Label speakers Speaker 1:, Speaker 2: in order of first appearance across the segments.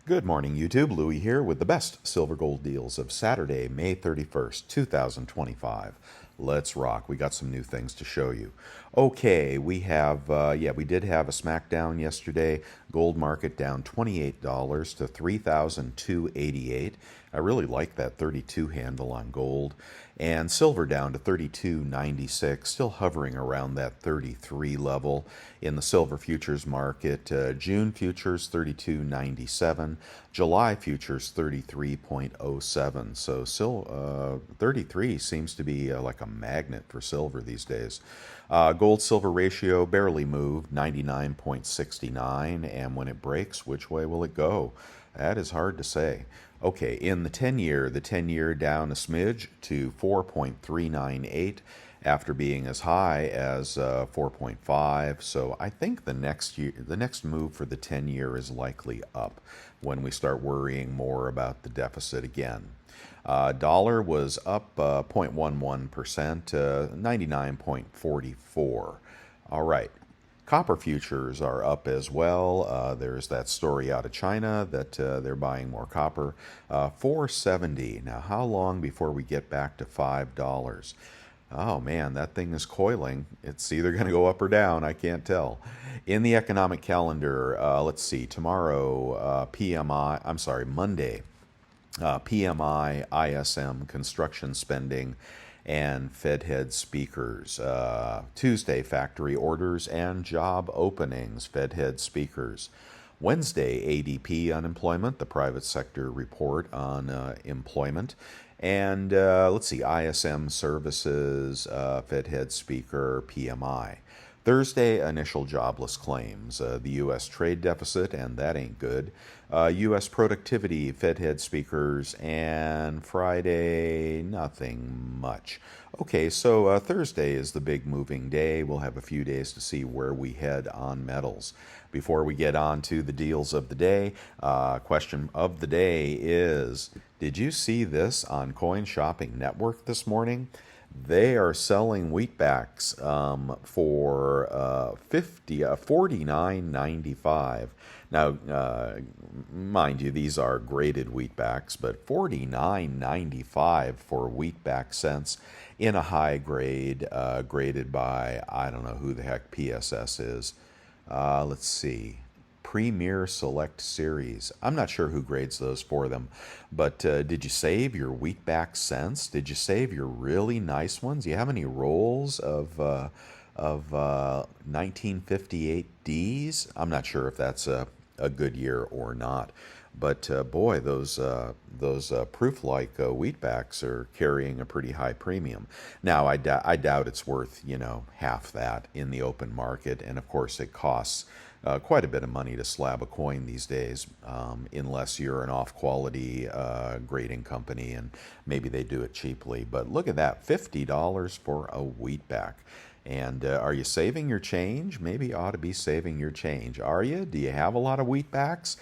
Speaker 1: Good morning, YouTube. Louie here with the best silver gold deals of Saturday, May 31st, 2025. Let's rock. We got some new things to show you. Okay, we did have a smackdown yesterday. Gold market down $28 to 3,288. I really like that 32 handle on gold. And silver down to 32.96, still hovering around that 33 level. In the silver futures market, June futures 32.97, July futures 33.07. So still 33 seems to be like a magnet for silver these days. Gold silver ratio barely moved, 99.69, and when it breaks, which way will it go? That is hard to say. Okay, in the 10-year down a smidge to 4.398 after being as high as 4.5. So I think the next move for the 10-year is likely up when we start worrying more about the deficit again. Dollar was up 0.11%, 99.44. All right. Copper futures are up as well. There's that story out of China that they're buying more copper. 470. Now, how long before we get back to $5? Oh man, that thing is coiling. It's either going to go up or down. I can't tell. In the economic calendar, let's see. Tomorrow, Monday, PMI, ISM, construction spending, and Fed head speakers. Tuesday, factory orders and job openings, Fed head speakers. Wednesday, ADP unemployment, the private sector report on employment. And let's see, ISM services, Fed head speaker, PMI. Thursday, initial jobless claims, the U.S. trade deficit, and that ain't good. U.S. productivity, Fed head speakers, and Friday, nothing much. Okay, so Thursday is the big moving day. We'll have a few days to see where we head on metals. Before we get on to the deals of the day, question of the day is, did you see this on Coin Shopping Network this morning? They are selling wheatbacks for $49.95. Now, mind you, these are graded wheatbacks, but $49.95 for wheatback cents in a high grade, graded by, I don't know who the heck PSS is. Let's see. Premier Select Series. I'm not sure who grades those for them, but did you save your wheatback cents? Did you save your really nice ones? Do you have any rolls of 1958 Ds? I'm not sure if that's a good year or not, but boy, those proof-like wheatbacks are carrying a pretty high premium. Now, I doubt it's worth half that in the open market, and of course, it costs quite a bit of money to slab a coin these days, unless you're an off-quality grading company and maybe they do it cheaply. But look at that, $50 for a wheatback. And are you saving your change? Maybe you ought to be saving your change. Are you? Do you have a lot of wheatbacks?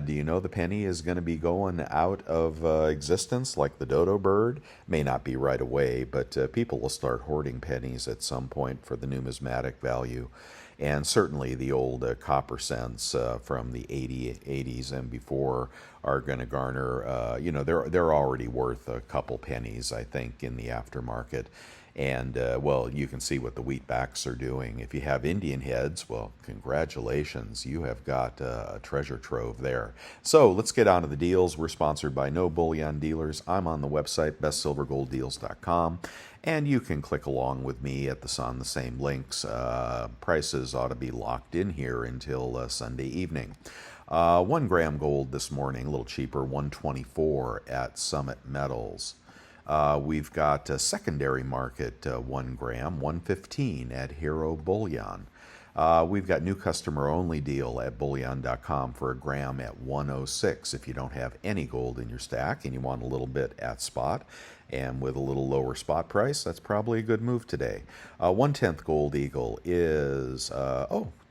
Speaker 1: Do you know the penny is going to be going out of existence like the dodo bird? May not be right away, but people will start hoarding pennies at some point for the numismatic value. And certainly the old copper cents from the 80s and before are going to garner, they're already worth a couple pennies, I think, in the aftermarket. And, well, you can see what the wheatbacks are doing. If you have Indian heads, well, congratulations. You have got a treasure trove there. So let's get on to the deals. We're sponsored by No Bullion Dealers. I'm on the website, bestsilvergolddeals.com. And you can click along with me on the same links. Prices ought to be locked in here until Sunday evening. 1 gram gold this morning, a little cheaper, 124 at Summit Metals. We've got a secondary market, 1 gram, 115 at Hero Bullion. We've got new customer only deal at bullion.com for a gram at 106 if you don't have any gold in your stack and you want a little bit at spot. And with a little lower spot price, that's probably a good move today. 1/10 Gold Eagle is,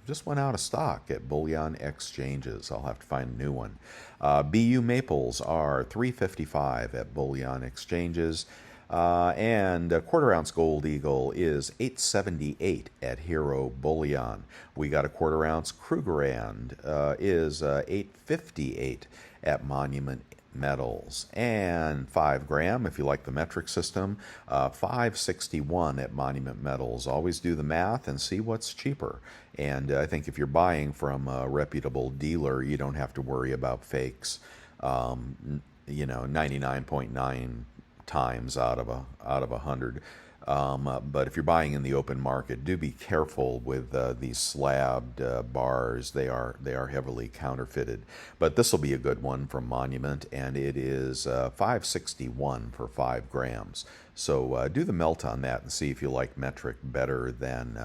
Speaker 1: just went out of stock at Bullion Exchanges. I'll have to find a new one. BU Maples are $3.55 at Bullion Exchanges. And a quarter ounce gold eagle is 878 at Hero Bullion. We got a quarter ounce Krugerrand is 858 at Monument Metals. And 5 gram, if you like the metric system, 561 at Monument Metals. Always do the math and see what's cheaper. And I think if you're buying from a reputable dealer, you don't have to worry about fakes. 99.9 times out of 100. But if you're buying in the open market, do be careful with these slabbed bars. They are heavily counterfeited. But this will be a good one from Monument, and it is 561 for 5 grams. So do the melt on that and see if you like metric better than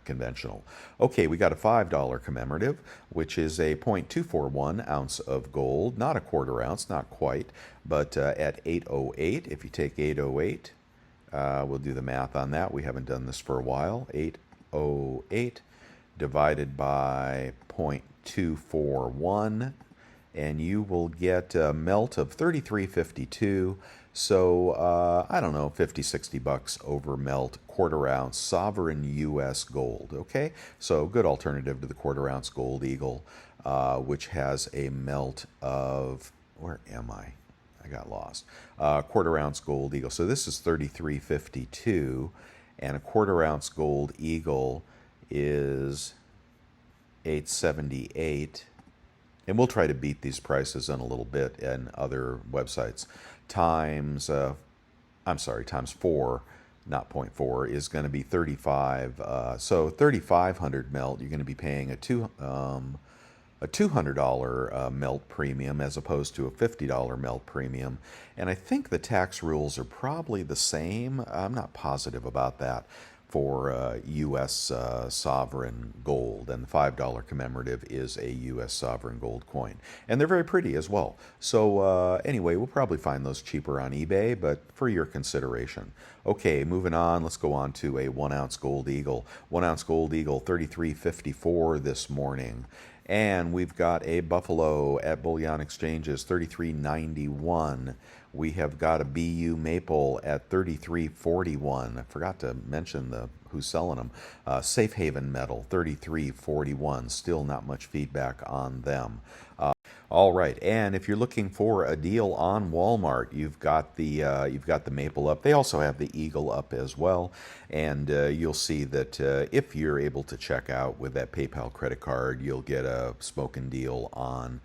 Speaker 1: conventional. Okay, we got a $5 commemorative, which is a 0.241 ounce of gold, not a quarter ounce, not quite, but at 808. If you take 808, we'll do the math on that. We haven't done this for a while. 808 divided by 0.241, and you will get a melt of 33.52. So, I don't know, 50, 60 bucks over melt, quarter ounce, sovereign U.S. gold, okay? So, good alternative to the quarter ounce gold eagle, which has a melt of, where am I? I got lost. Quarter ounce gold eagle. So, this is 33.52, and a quarter ounce gold eagle is 878. And we'll try to beat these prices in a little bit in other websites. Times 4, not 0.4, is going to be 35. So 3,500 melt, you're going to be paying a $200 melt premium as opposed to a $50 melt premium. And I think the tax rules are probably the same. I'm not positive about that for U.S. sovereign gold, and the $5 commemorative is a U.S. sovereign gold coin. And they're very pretty as well. So anyway, we'll probably find those cheaper on eBay, but for your consideration. Okay, moving on, let's go on to a 1 ounce gold eagle. 1 ounce gold eagle, 33.54 this morning. And we've got a Buffalo at Bullion Exchanges, 33.91. We have got a BU Maple at 33.41. I forgot to mention who's selling them. Safe Haven Metal, 33.41. Still not much feedback on them. All right, and if you're looking for a deal on Walmart, you've got the Maple up. They also have the Eagle up as well, and you'll see that if you're able to check out with that PayPal credit card, you'll get a smoking deal on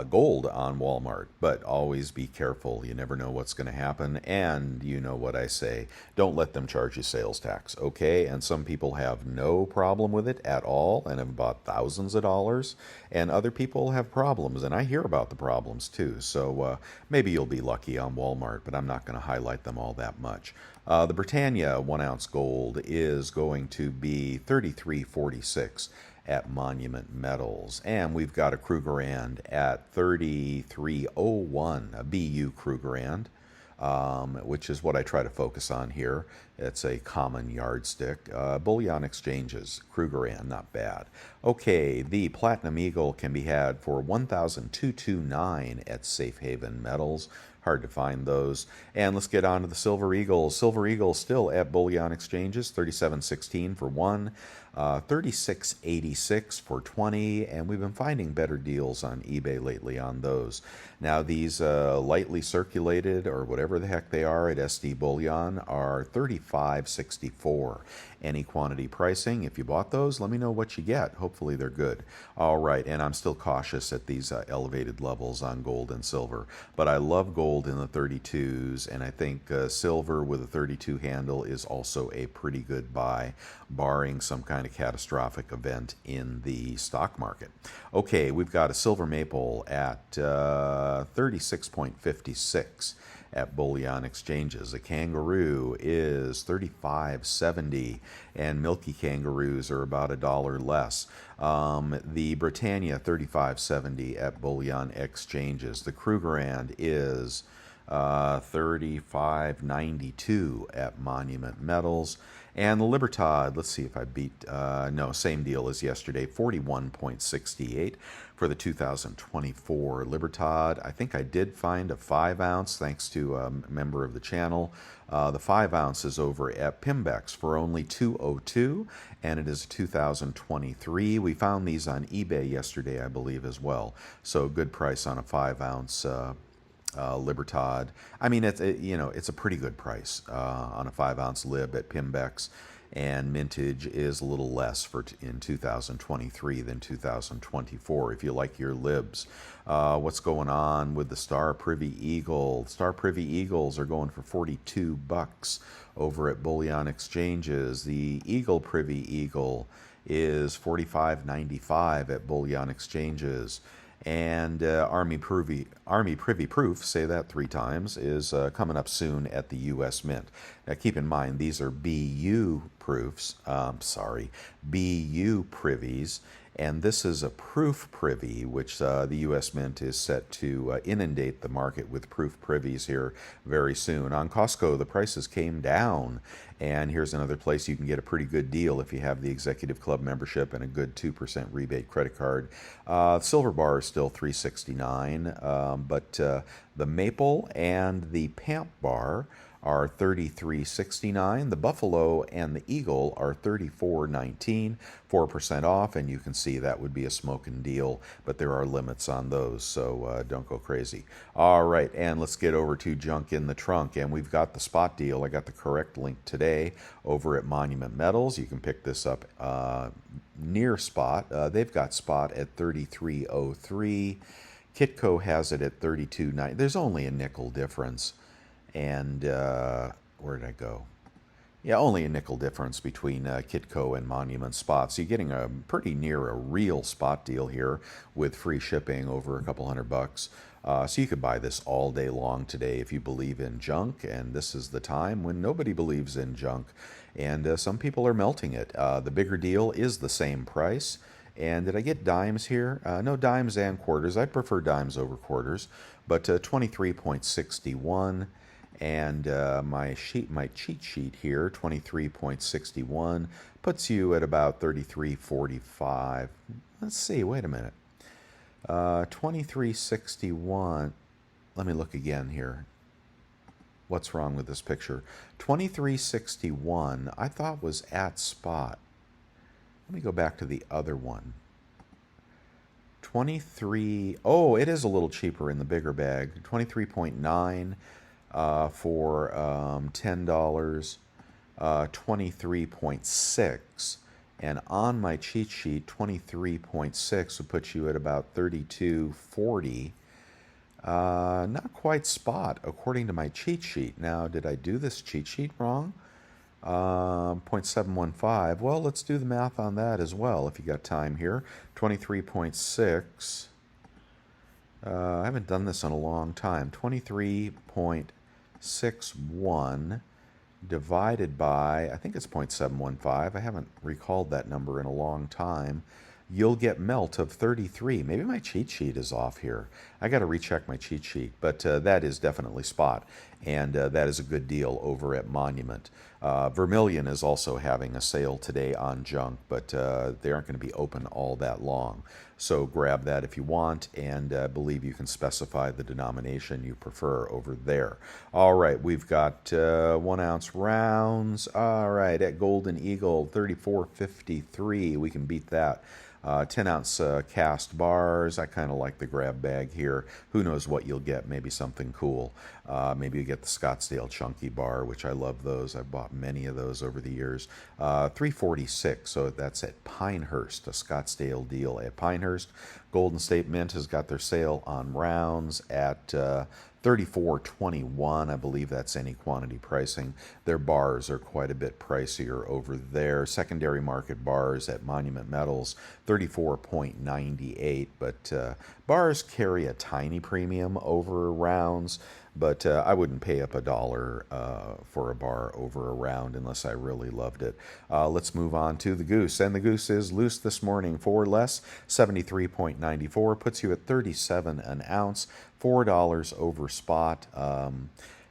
Speaker 1: gold on Walmart. But always be careful. You never know what's going to happen, and you know what I say. Don't let them charge you sales tax, okay? And some people have no problem with it at all and have bought thousands of dollars, and other people have problems, and I hear about the problems too. So maybe you'll be lucky on Walmart, but I'm not going to highlight them all that much. The Britannia 1 ounce gold is going to be 33.46 at Monument Metals. And we've got a Krugerrand at 33.01, a BU Krugerrand, which is what I try to focus on here. It's a common yardstick. Bullion Exchanges, Krugerrand, not bad. Okay, the Platinum Eagle can be had for 1,229 at Safe Haven Metals. Hard to find those. And let's get on to the Silver Eagle. Silver Eagle still at Bullion Exchanges, 37.16 for 1, 36.86 for 20, and we've been finding better deals on eBay lately on those. Now these lightly circulated, or whatever the heck they are, at SD Bullion are 35.64. Any quantity pricing, if you bought those, let me know what you get. Hopefully they're good. All right, and I'm still cautious at these elevated levels on gold and silver, but I love gold in the 32s, and I think silver with a 32 handle is also a pretty good buy, barring some kind of catastrophic event in the stock market. Okay, we've got a silver maple at 36.56 at Bullion Exchanges. A kangaroo is 35.70, and milky kangaroos are about $1 less. The Britannia 35.70 at Bullion Exchanges. The Krugerrand is 35.92 at Monument Metals. And the Libertad, let's see if I beat, no, same deal as yesterday, 41.68 for the 2024 Libertad. I think I did find a 5 ounce thanks to a member of the channel. The 5 ounce is over at Pimbex for only $202, and it is 2023. We found these on eBay yesterday, I believe, as well. So good price on a 5 ounce Libertad. I mean, it's a pretty good price on a 5 ounce lib at Pimbex, and mintage is a little less in 2023 than 2024 if you like your libs. What's going on with the Star Privy Eagle? Star Privy Eagles are going for 42 bucks over at Bullion Exchanges. The Eagle Privy Eagle is $45.95 at Bullion Exchanges. And Army Privy Proof, say that 3 times, is coming up soon at the U.S. Mint. Now keep in mind, these are BU proofs, BU privies, and this is a proof privy, which the U.S. Mint is set to inundate the market with proof privies here very soon. On Costco, the prices came down, and here's another place you can get a pretty good deal if you have the Executive Club membership and a good 2% rebate credit card. Silver bar is still $3.69, but the Maple and the Pamp bar are $33.69. The Buffalo and the Eagle are $34.19, 4% off, and you can see that would be a smoking deal, but there are limits on those, so don't go crazy. All right, and let's get over to Junk in the Trunk, and we've got the spot deal. I got the correct link today over at Monument Metals. You can pick this up near spot. They've got spot at $33.03. Kitco has it at $32.90. There's only a nickel difference. And where did I go? Yeah, only a nickel difference between Kitco and Monument Spot. So you're getting a pretty near a real spot deal here with free shipping over a couple $100. So you could buy this all day long today if you believe in junk. And this is the time when nobody believes in junk. And some people are melting it. The bigger deal is the same price. And did I get dimes here? No, dimes and quarters. I prefer dimes over quarters. But 23.61. And my cheat sheet here, 23.61, puts you at about 33.45. Let's see, wait a minute. 23.61, let me look again here. What's wrong with this picture? 23.61, I thought was at spot. Let me go back to the other one. 23, oh, it is a little cheaper in the bigger bag. 23.9. For $10, 23.6, and on my cheat sheet, 23.6 would put you at about 32.40. Not quite spot according to my cheat sheet. Now, did I do this cheat sheet wrong? 0.715. Well, let's do the math on that as well if you got time here. 23.6. I haven't done this in a long time. 23.61 divided by, I think it's 0.715. I haven't recalled that number in a long time. You'll get melt of 33. Maybe my cheat sheet is off here. I got to recheck my cheat sheet, but that is definitely spot, and that is a good deal over at Monument. Vermilion is also having a sale today on junk, but they aren't going to be open all that long. So grab that if you want, and I believe you can specify the denomination you prefer over there. All right, we've got 1 ounce rounds. All right, at Golden Eagle, 34.53. We can beat that. 10 ounce cast bars. I kind of like the grab bag here. Who knows what you'll get? Maybe something cool. Maybe you get the Scottsdale Chunky bar, which I love those. I've bought many of those over the years. 346, so that's at Pinehurst, a Scottsdale deal at Pinehurst. Golden State Mint has got their sale on rounds at $34.21. I believe that's any quantity pricing. Their bars are quite a bit pricier over there. Secondary market bars at Monument Metals, $34.98. But bars carry a tiny premium over rounds. But I wouldn't pay up $1 for a bar over a round unless I really loved it. Let's move on to the Goose. And the Goose is loose this morning for less, 73.94, puts you at 37 an ounce, $4 over spot.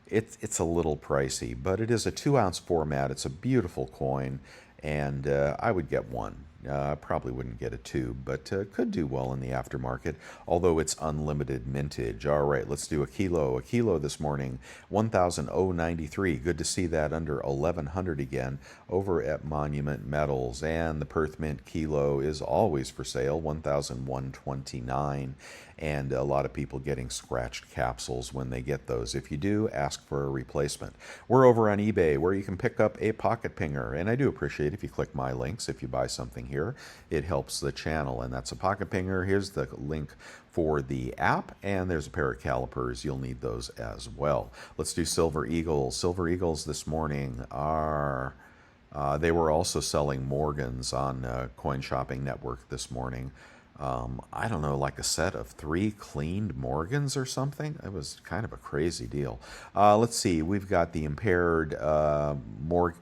Speaker 1: It's a little pricey, but it is a 2 ounce format. It's a beautiful coin, and I would get one. Probably wouldn't get a tube, but could do well in the aftermarket, although it's unlimited mintage. All right, let's do a kilo. A kilo this morning, 1,093. Good to see that under 1,100 again over at Monument Metals. And the Perth Mint kilo is always for sale, 1,129. And a lot of people getting scratched capsules when they get those. If you do, ask for a replacement. We're over on eBay where you can pick up a pocket pinger, and I do appreciate if you click my links. If you buy something here, it helps the channel, and that's a pocket pinger. Here's the link for the app, and there's a pair of calipers. You'll need those as well. Let's do Silver Eagles. Silver Eagles this morning are they were also selling Morgans on Coin Shopping Network this morning. I don't know, like a set of 3 cleaned Morgans or something. It was kind of a crazy deal. Let's see. We've got the impaired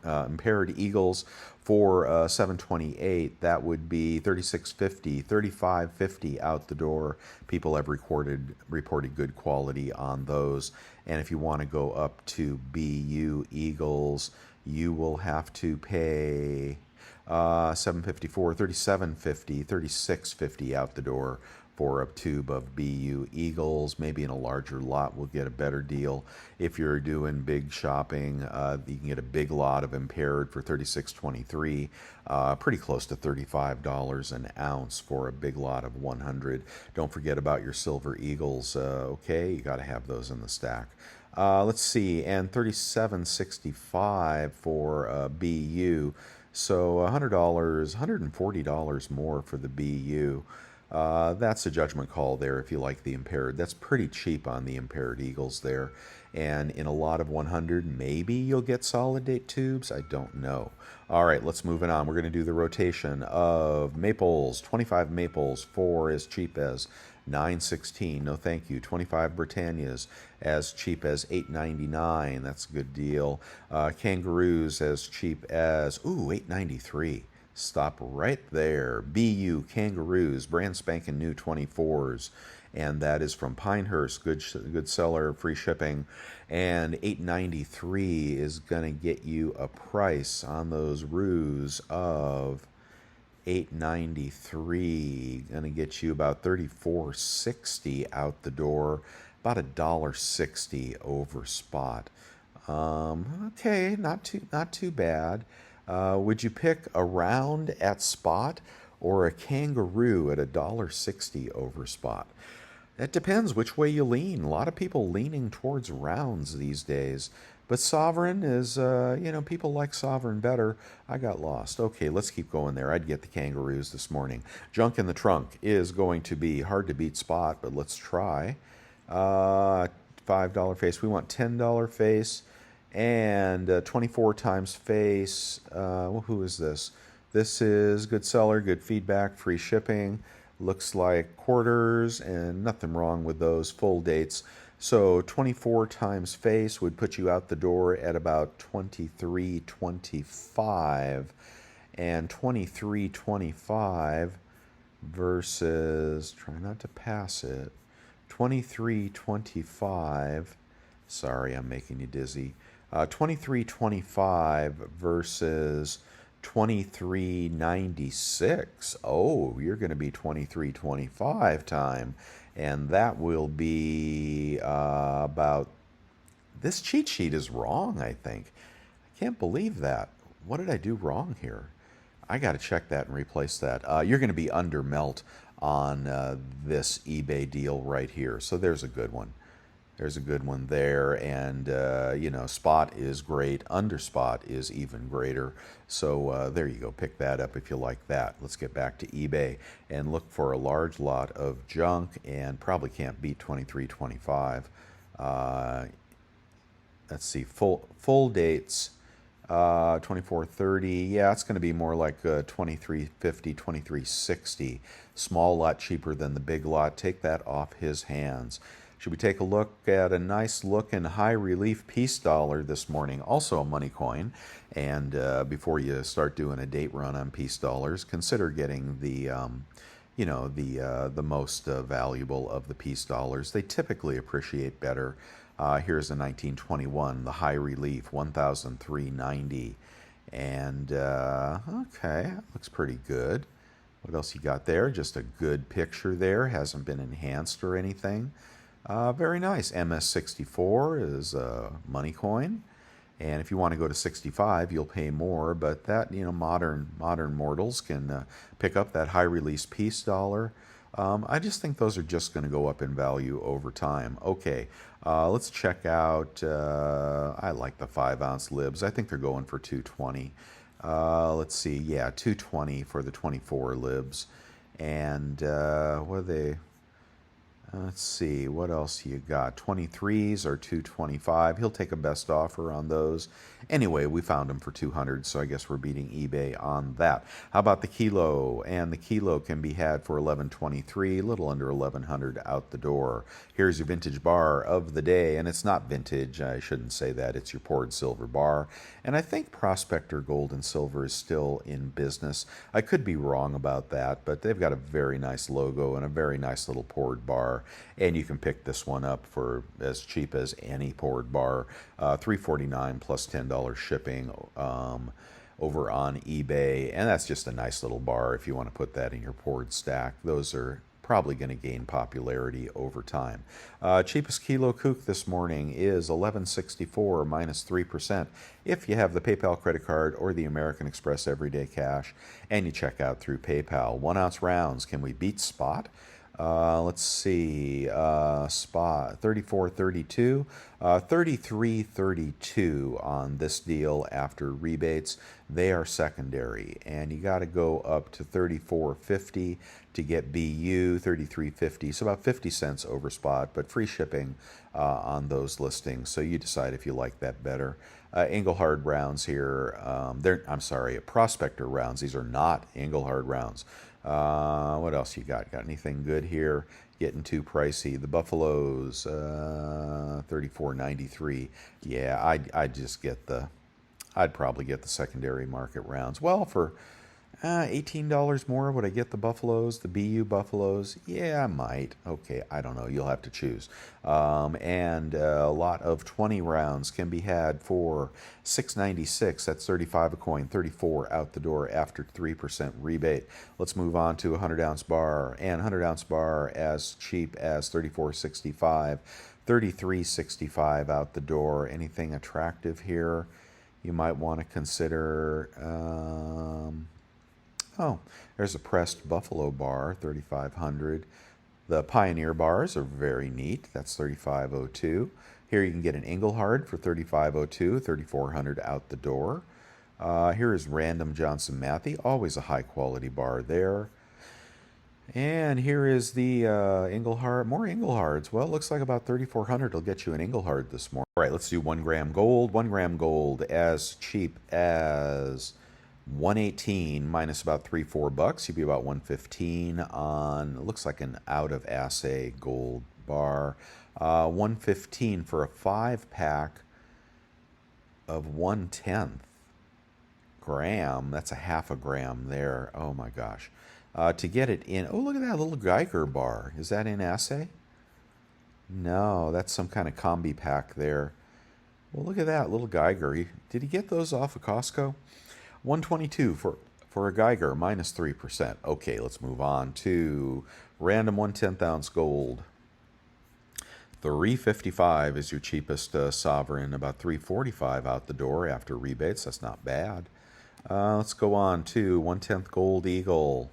Speaker 1: impaired Eagles for 728. That would be 36.50, 35.50 out the door. People have reported good quality on those. And if you want to go up to BU Eagles, you will have to pay 754, 37.50, 36.50 out the door for a tube of BU Eagles. Maybe in a larger lot we'll get a better deal. If you're doing big shopping, you can get a big lot of impaired for 36.23, pretty close to $35 an ounce for a big lot of 100. Don't forget about your Silver Eagles. Okay, you got to have those in the stack. Let's see, and 37.65 for BU. So $100, $140 more for the BU. That's a judgment call there if you like the impaired. That's pretty cheap on the impaired Eagles there. And in a lot of 100, maybe you'll get solid date tubes. I don't know. All right, let's move it on. We're going to do the rotation of maples. 25 maples for as cheap as $9.16. No, thank you. 25 Britannias as cheap as $8.99. That's a good deal. Kangaroos as cheap as $8.93. Stop right there. BU Kangaroos, brand spanking new 24s. And that is from Pinehurst, good seller, free shipping. And $8.93 is going to get you a price on those roos of $8.93, going to get you about $34.60 out the door, about $1.60 over spot. Okay, not too bad. Would you pick a round at spot or a kangaroo at $1.60 over spot? It depends which way you lean. A lot of people leaning towards rounds these days. But Sovereign is, people like Sovereign better. I got lost. Okay, let's keep going there. I'd get the Kangaroos this morning. Junk in the trunk is going to be hard to beat spot, but let's try. $5 face. We want $10 face and 24 times face. Who is this? This is good seller, good feedback, free shipping. Looks like quarters and nothing wrong with those full dates. So 24 times face would put you out the door at about 23.25, and 23.25 versus, try not to pass it, 23.25, sorry, I'm making you dizzy, 23.25 versus 23.96. Oh, you're going to be 23.25 time. And that will be about, this cheat sheet is wrong, I think. I can't believe that. What did I do wrong here? I got to check that and replace that. You're going to be under melt on this eBay deal right here. So there's a good one. There's a good one there, and spot is great. Under spot is even greater. So there you go. Pick that up if you like that. Let's get back to eBay and look for a large lot of junk, and probably can't beat 23.25. Let's see, full dates. 24.30. Yeah, it's going to be more like 23.50, 23.60. Small lot cheaper than the big lot. Take that off his hands. Should we take a look at a nice looking high relief peace dollar this morning? Also a money coin. And before you start doing a date run on peace dollars, consider getting the most valuable of the peace dollars. They typically appreciate better. Here's a 1921, the high relief, 1,390. And okay, looks pretty good. What else you got there? Just a good picture there. Hasn't been enhanced or anything. Very nice. MS64 is a money coin. And if you want to go to 65, you'll pay more. But that, modern mortals can pick up that high release peace dollar. I just think those are just going to go up in value over time. Okay, let's check out. I like the 5-ounce libs. I think they're going for 220. Let's see. Yeah, 220 for the 24 libs. And what are they? Let's see, what else you got? 23s are 225. He'll take a best offer on those. Anyway, we found them for 200, so I guess we're beating eBay on that. How about the kilo? And the kilo can be had for 1123, a little under 1100 out the door. Here's your vintage bar of the day, and it's not vintage. I shouldn't say that. It's your poured silver bar. And I think Prospector Gold and Silver is still in business. I could be wrong about that, but they've got a very nice logo and a very nice little poured bar. And you can pick this one up for as cheap as any poured bar, $349 plus $10 shipping over on eBay. And that's just a nice little bar if you want to put that in your poured stack. Those are probably going to gain popularity over time. Cheapest kilo kook this morning is $11.64 minus 3% if you have the PayPal credit card or the American Express Everyday Cash and you check out through PayPal. 1-ounce rounds, can we beat spot? Let's see, spot 34.32, 33.32 on this deal after rebates. They are secondary, and you got to go up to 34.50 to get BU, 33.50, so about 50 cents over spot, but free shipping on those listings. So you decide if you like that better. Engelhard rounds here. I'm sorry, Prospector rounds. These are not Engelhard rounds. What else you got? Got anything good here? Getting too pricey. The Buffaloes, 34.93. Yeah, I'd probably get the secondary market rounds. Well, for $18 more, would I get the Buffaloes, the BU Buffaloes? Yeah, I might. Okay, I don't know. You'll have to choose. And a lot of 20 rounds can be had for $6.96. That's 35 a coin, 34 out the door after 3% rebate. Let's move on to a 100-ounce bar. And 100-ounce bar as cheap as $34.65, $33.65 out the door. Anything attractive here you might want to consider? Oh, there's a pressed Buffalo bar, 3,500. The Pioneer bars are very neat. That's 3,502. Here you can get an Engelhard for 3,502, 3,400 out the door. Here is Random Johnson Matthey, always a high quality bar there. And here is the Engelhard, more Engelhards. Well, it looks like about 3,400 will get you an Engelhard this morning. All right, let's do 1 gram gold. 1 gram gold as cheap as 118 minus about $3-4. You'd be about 115 on, it looks like an out of assay gold bar. 115 for a 5-pack of 1/10 gram. That's a half a gram there. Oh my gosh. To get it in, oh, look at that little Geiger bar. Is that in assay? No, that's some kind of combi pack there. Well, look at that little Geiger. Did he get those off of Costco? 122 for a Geiger, minus 3%. Okay, let's move on to random 1/10 ounce gold. 355 is your cheapest sovereign, about 345 out the door after rebates. That's not bad. Let's go on to 1/10 Gold Eagle.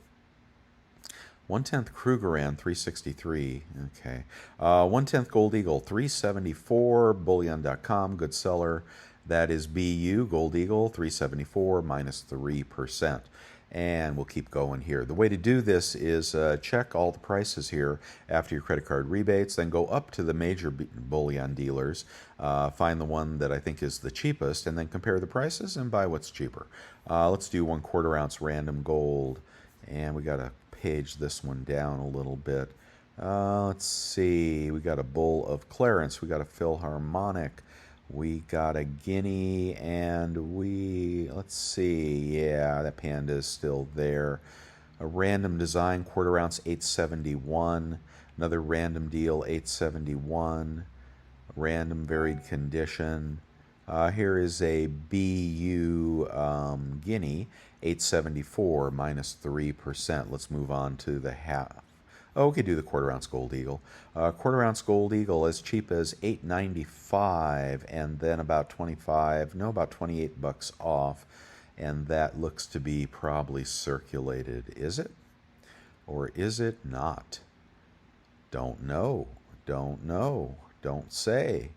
Speaker 1: 1/10 Krugerrand, 363. Okay. 1/10 Gold Eagle, 374. Bullion.com, good seller. That is BU, Gold Eagle, 374 minus 3%. And we'll keep going here. The way to do this is check all the prices here after your credit card rebates, then go up to the major bullion dealers, find the one that I think is the cheapest, and then compare the prices and buy what's cheaper. Let's do 1/4 ounce random gold, and we got to page this one down a little bit. Let's see, we got a Bull of Clarence, we got a Philharmonic, we got a Guinea, and let's see, yeah, that Panda is still there. A random design, 1/4 ounce, 871. Another random deal, 871. Random varied condition. Here is a BU Guinea, 874 minus 3%. Let's move on to the half. Oh, we could do the quarter ounce gold eagle. Quarter ounce gold eagle as cheap as 895, and then about 25, no, about 28 bucks off. And that looks to be probably circulated. Is it? Or is it not? Don't know. Don't know. Don't say.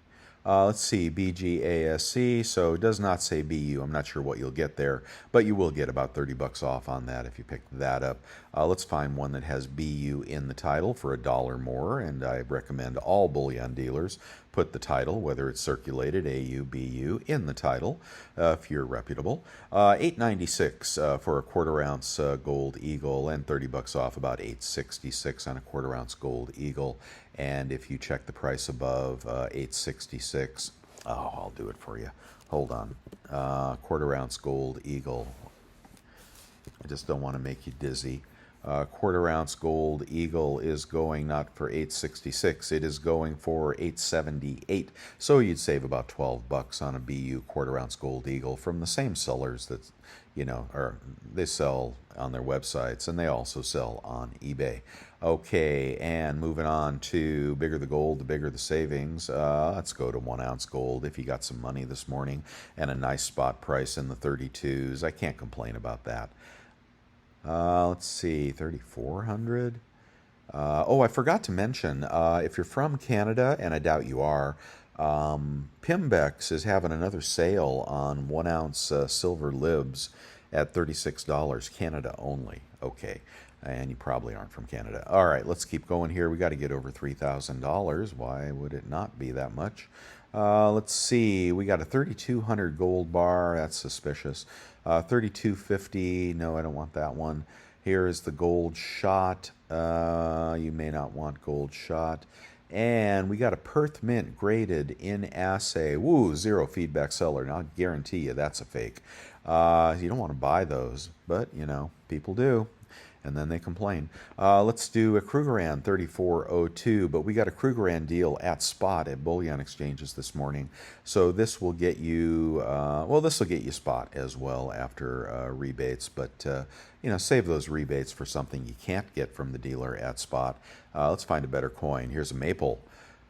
Speaker 1: Let's see, BGASC, so it does not say BU. I'm not sure what you'll get there, but you will get about 30 bucks off on that if you pick that up. Let's find one that has BU in the title for $1 more, and I recommend all bullion dealers put the title, whether it's circulated, AU, BU, in the title if you're reputable. 896 for a quarter ounce gold eagle, and 30 bucks off, about 866 on a quarter ounce gold eagle. And if you check the price above 866, oh, I'll do it for you. Hold on. Quarter ounce gold eagle. I just don't want to make you dizzy. Quarter ounce gold eagle is going not for 866, it is going for 878. So you'd save about 12 bucks on a BU quarter ounce gold eagle from the same sellers that, or they sell on their websites, and they also sell on eBay. Okay, and moving on to bigger the gold, the bigger the savings. Let's go to 1 ounce gold if you got some money this morning and a nice spot price in the 32s. I can't complain about that. Let's see, 3,400. Oh, I forgot to mention, if you're from Canada, and I doubt you are, Pimbex is having another sale on 1 ounce silver libs at $36, Canada only. Okay, and you probably aren't from Canada. All right, let's keep going here. We got to get over $3,000. Why would it not be that much? Let's see. We got a 3,200 gold bar. That's suspicious. 3,250. No, I don't want that one. Here is the gold shot. You may not want gold shot. And we got a Perth Mint graded in assay. Woo, zero feedback seller. Now, I guarantee you that's a fake. You don't want to buy those, but, people do. And then they complain. Let's do a Krugerrand 3402, but we got a Krugerrand deal at spot at bullion exchanges this morning. So this will get you, this will get you spot as well after rebates, but save those rebates for something you can't get from the dealer at spot. Let's find a better coin. Here's a maple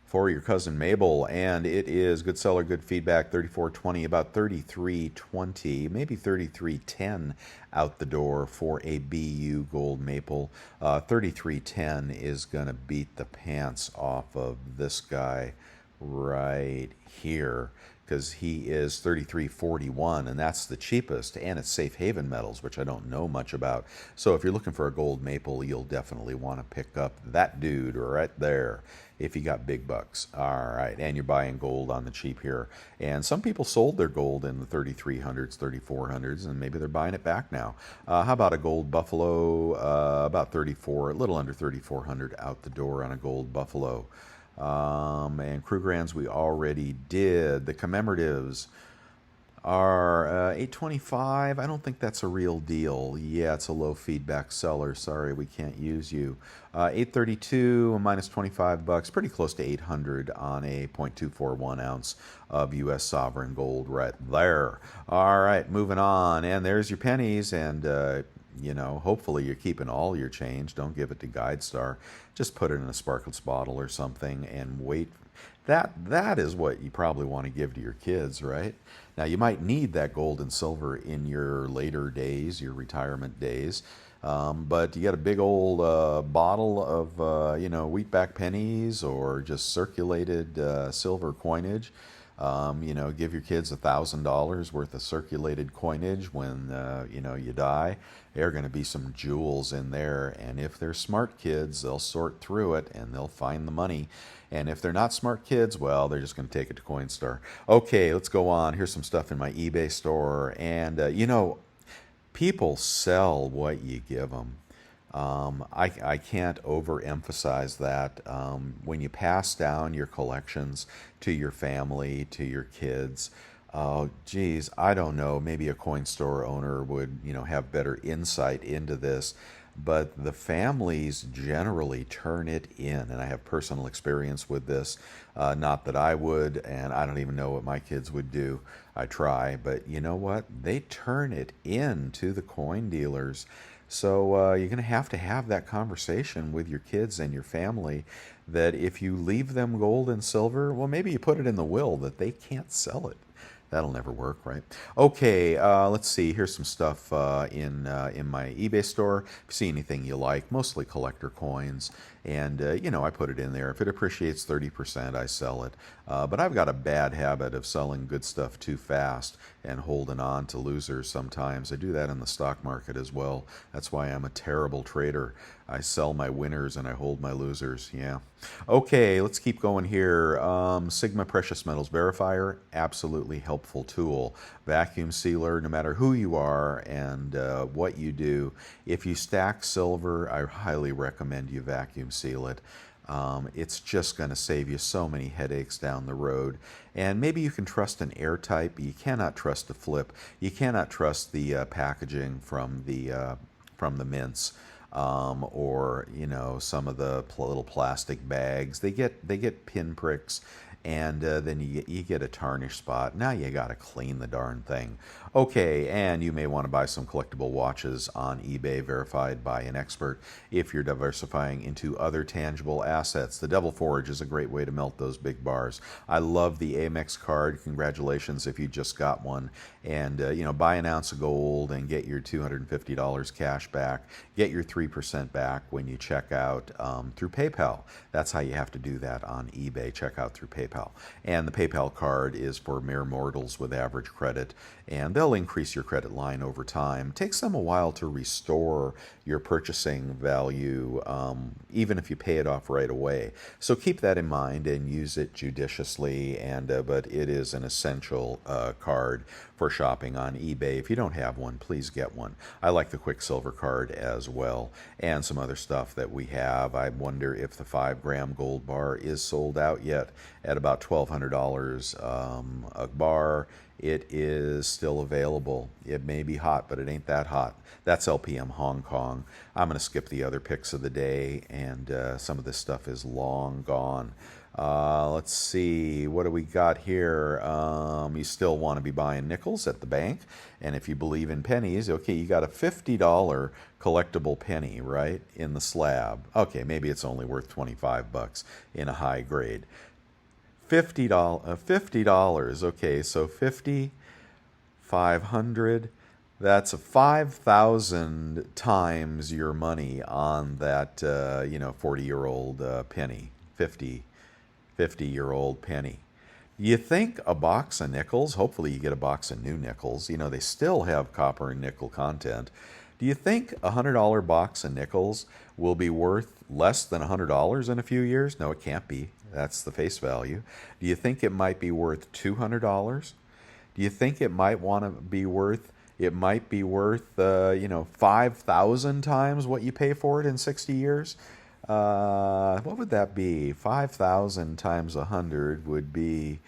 Speaker 1: for your cousin Mabel, and it is good seller, good feedback, 34.20, about 33.20, maybe 33.10 out the door for a BU gold maple. 33.10 is going to beat the pants off of this guy right here, because he is 33.41, and that's the cheapest, and it's Safe Haven Metals, which I don't know much about. So if you're looking for a gold maple, you'll definitely want to pick up that dude right there if you got big bucks. All right, and you're buying gold on the cheap here. And some people sold their gold in the 3,300s, 3,400s, and maybe they're buying it back now. How about a gold buffalo? About 34, a little under 3,400 out the door on a gold buffalo. And Krugerrands we already did. The commemoratives are 825. I don't think that's a real deal. Yeah, it's a low feedback seller. Sorry, we can't use you. 832 minus 25 bucks, pretty close to 800 on a 0.241 ounce of U.S. sovereign gold right there. All right, moving on. And there's your pennies, and hopefully you're keeping all your change. Don't give it to GuideStar. Just put it in a Sparkles bottle or something and wait. That is what you probably want to give to your kids, right? Now, you might need that gold and silver in your later days, your retirement days. But you got a big old bottle of, wheatback pennies or just circulated silver coinage. Give your kids $1,000 worth of circulated coinage when, you die. There are going to be some jewels in there. And if they're smart kids, they'll sort through it and they'll find the money. And if they're not smart kids, well, they're just going to take it to Coinstar. Okay, let's go on. Here's some stuff in my eBay store. And, people sell what you give them. I can't overemphasize that. When you pass down your collections to your family, to your kids, oh, geez, I don't know. Maybe a coin store owner would, have better insight into this. but the families generally turn it in. And I have personal experience with this. Not that I would, and I don't even know what my kids would do. I try, but you know what? They turn it in to the coin dealers. So you're going to have that conversation with your kids and your family that if you leave them gold and silver, well, maybe you put it in the will that they can't sell it. That'll never work, right? Okay, let's see. Here's some stuff in my eBay store. If you see anything you like, mostly collector coins, and I put it in there. If it appreciates 30%, I sell it. But I've got a bad habit of selling good stuff too fast and holding on to losers sometimes. I do that in the stock market as well. That's why I'm a terrible trader. I sell my winners and I hold my losers. Yeah. Okay, let's keep going here. Sigma Precious Metals Verifier, absolutely helpful tool. Vacuum sealer, no matter who you are and what you do. If you stack silver, I highly recommend you vacuum seal it. It's just going to save you so many headaches down the road. And maybe you can trust an air type, but you cannot trust a flip. You cannot trust the packaging from the mints. Or some of the little plastic bags. They get pinpricks, and then you get a tarnish spot. Now you got to clean the darn thing. Okay, and you may want to buy some collectible watches on eBay verified by an expert if you're diversifying into other tangible assets. The Devil Forge is a great way to melt those big bars. I love the Amex card. Congratulations if you just got one. And buy an ounce of gold and get your $250 cash back. Get your 3% back when you check out through PayPal. That's how you have to do that on eBay. Check out through PayPal. And the PayPal card is for mere mortals with average credit, and they'll increase your credit line over time. It takes them a while to restore your purchasing value, even if you pay it off right away. So keep that in mind and use it judiciously. But it is an essential card for shopping on eBay. If you don't have one, please get one. I like the Quicksilver card as well, and some other stuff that we have. I wonder if the 5-gram gold bar is sold out yet at about $1,200 a bar. It is still available. It may be hot, but it ain't that hot. That's LPM Hong Kong. I'm going to skip the other picks of the day, and some of this stuff is long gone. Let's see, what do we got here? You still want to be buying nickels at the bank, and if you believe in pennies, okay, you got a $50 collectible penny, right, in the slab. Okay, maybe it's only worth 25 bucks in a high grade. $50. Okay, so 50, 500. That's 5,000 times your money on that 40-year-old penny, 50-year-old penny. You think a box of nickels, hopefully you get a box of new nickels, they still have copper and nickel content. Do you think a $100 box of nickels will be worth less than $100 in a few years? No, it can't be. That's the face value. Do you think it might be worth $200? Do you think it might want to be worth, 5,000 times what you pay for it in 60 years? What would that be? 5,000 times 100 would be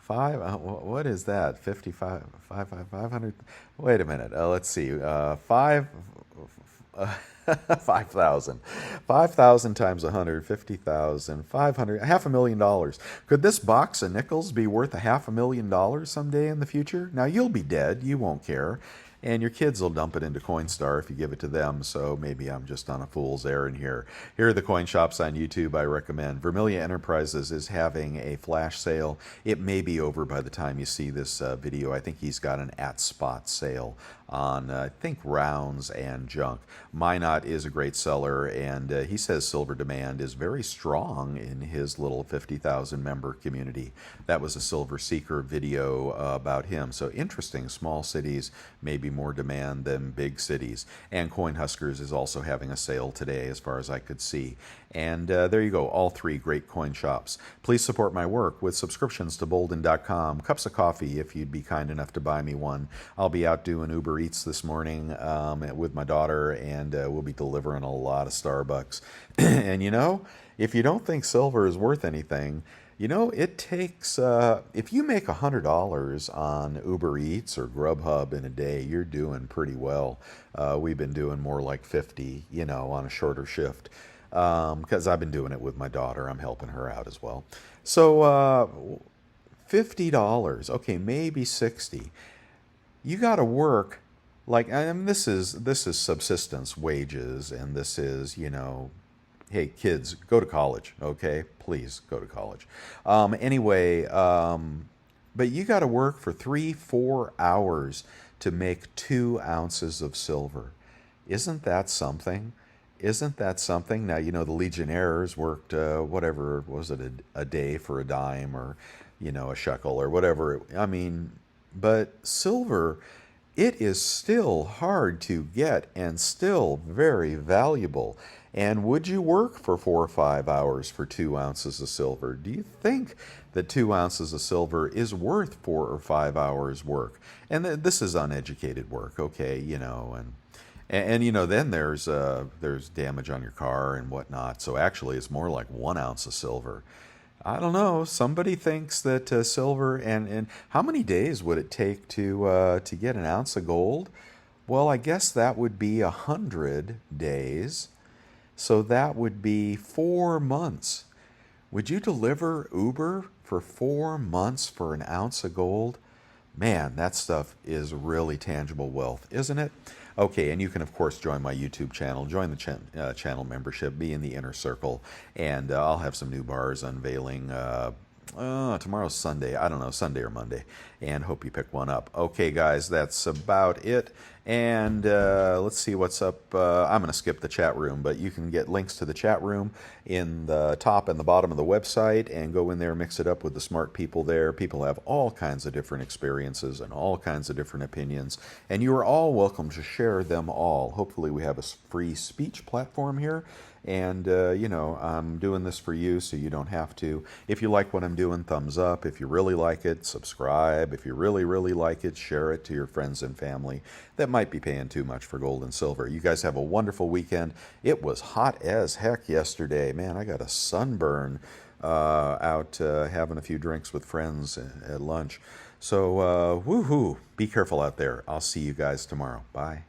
Speaker 1: what is that? 55, 500. Wait a minute. Let's see. 5,000. 5,000 times 100, 50,000, 500, $500,000. Could this box of nickels be worth $500,000 someday in the future? Now, you'll be dead. You won't care. And your kids will dump it into Coinstar if you give it to them, so maybe I'm just on a fool's errand here. Here are the coin shops on YouTube I recommend. Vermilia Enterprises is having a flash sale. It may be over by the time you see this video. I think he's got an at-spot sale on, I think, rounds and junk. Minot is a great seller, and he says silver demand is very strong in his little 50,000 member community. That was a Silver Seeker video about him. So interesting, small cities may be more demand than big cities. And Coin Huskers is also having a sale today, as far as I could see. And there you go, all three great coin shops. Please support my work with subscriptions to Bolden.com, cups of coffee if you'd be kind enough to buy me one. I'll be out doing Uber Eats this morning with my daughter, and we'll be delivering a lot of Starbucks. And if you don't think silver is worth anything, It takes, if you make $100 on Uber Eats or Grubhub in a day, you're doing pretty well. We've been doing more like 50, on a shorter shift. Because I've been doing it with my daughter. I'm helping her out as well. So, $50, okay, maybe 60. You got to work like, and this is subsistence wages, and this is, hey kids, go to college, okay? Please go to college. Anyway, but you got to work for 3-4 hours to make 2 ounces of silver. Isn't that something? Isn't that something? Now, the Legionnaires worked, whatever, was it, a day for a dime, or, a shekel or whatever. I mean, but silver, it is still hard to get and still very valuable. And would you work for 4 or 5 hours for 2 ounces of silver? Do you think that 2 ounces of silver is worth 4 or 5 hours work? And this is uneducated work, okay, and then there's damage on your car and whatnot. So actually, it's more like 1 ounce of silver. I don't know. Somebody thinks that silver, and how many days would it take to get an ounce of gold? Well, I guess that would be 100 days. So that would be 4 months. Would you deliver Uber for 4 months for an ounce of gold? Man, that stuff is really tangible wealth, isn't it? Okay, and you can, of course, join my YouTube channel, join the channel membership, be in the inner circle, and I'll have some new bars unveiling. Tomorrow's Sunday. I don't know, Sunday or Monday, and hope you pick one up. Okay, guys, that's about it. And let's see what's up. I'm going to skip the chat room, but you can get links to the chat room in the top and the bottom of the website, and go in there, mix it up with the smart people there. People have all kinds of different experiences and all kinds of different opinions, and you are all welcome to share them all. Hopefully we have a free speech platform here. And, I'm doing this for you so you don't have to. If you like what I'm doing, thumbs up. If you really like it, subscribe. If you really, really like it, share it to your friends and family that might be paying too much for gold and silver. You guys have a wonderful weekend. It was hot as heck yesterday. Man, I got a sunburn out having a few drinks with friends at lunch. So, woohoo. Be careful out there. I'll see you guys tomorrow. Bye.